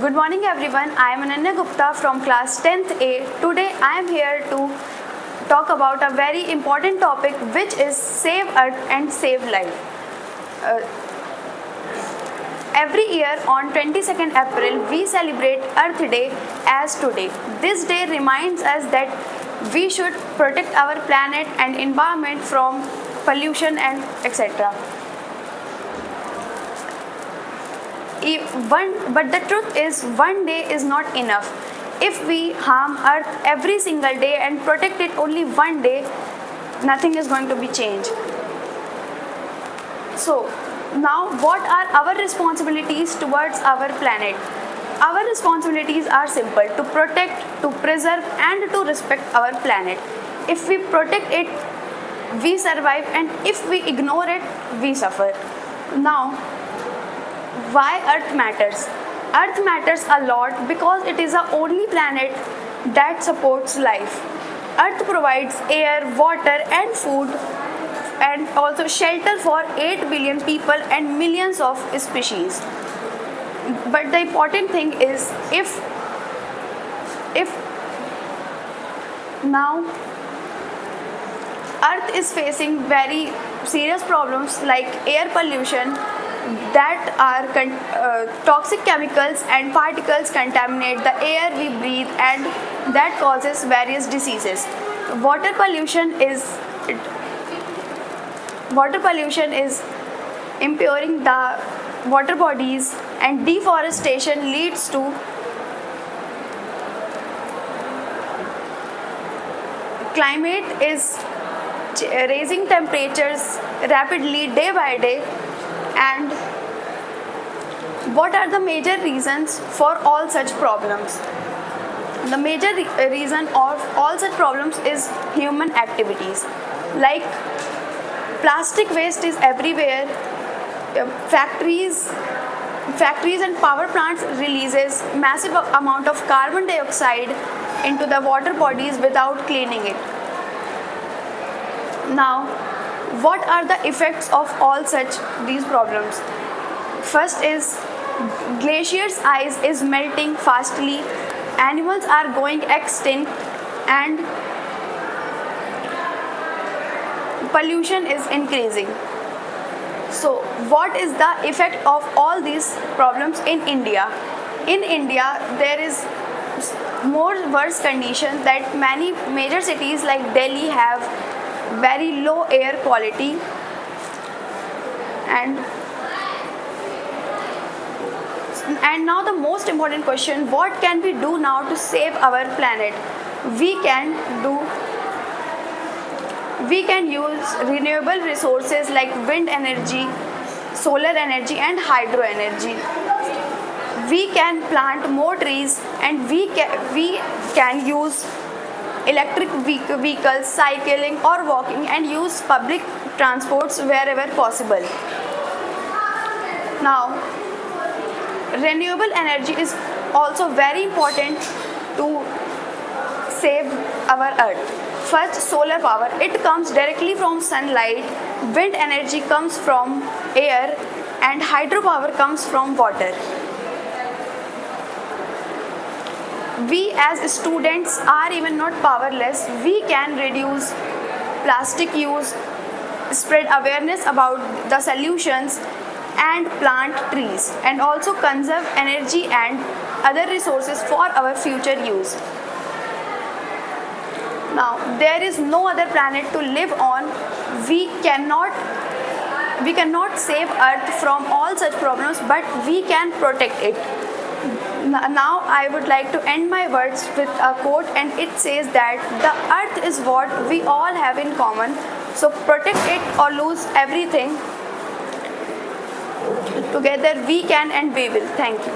Good morning everyone. I am Ananya Gupta from class 10th A. Today I am here to talk about a very important topic, which is save earth and save life. Every year on 22nd April we celebrate Earth Day as today. This day reminds us that we should protect our planet and environment from pollution and etc. But the truth is, one day is not enough. If we harm Earth every single day and protect it only one day, nothing is going to be changed. So, now what are our responsibilities towards our planet? Our responsibilities are simple: to protect, to preserve, and to respect our planet. If we protect it, we survive, and if we ignore it, we suffer. Now, why Earth matters? Earth matters a lot because it is the only planet that supports life. Earth provides air, water, and food, and also shelter for 8 billion people and millions of species. But the important thing is, if now Earth is facing very serious problems like air pollution, that are toxic chemicals and particles contaminate the air we breathe, and that causes various diseases. Water pollution is impairing the water bodies, and deforestation leads to climate is raising temperatures rapidly day by day. And what are the major reasons for all such problems? The major reason of all such problems is human activities. Like plastic waste is everywhere. Factories and power plants releases massive amount of carbon dioxide into the water bodies without cleaning it. Now, what are the effects of all these problems? First is glaciers' ice is melting fastly, animals are going extinct, and pollution is increasing. So, what is the effect of all these problems in India? In India, there is more worse condition that many major cities like Delhi have very low air quality, and now the most important question: what can we do now to save our planet? We can use renewable resources like wind energy, solar energy, and hydro energy. We can plant more trees, and we can use electric vehicles, cycling or walking, and use public transports wherever possible. Now, renewable energy is also very important to save our earth. First, solar power. It comes directly from sunlight. Wind energy comes from air, and hydropower comes from water. We as students are even not powerless. We can reduce plastic use, spread awareness about the solutions, and plant trees, and also conserve energy and other resources for our future use. Now, there is no other planet to live on. We cannot save Earth from all such problems, but we can protect it. Now I would like to end my words with a quote, and it says that the earth is what we all have in common, so protect it or lose everything. Together we can and we will. Thank you.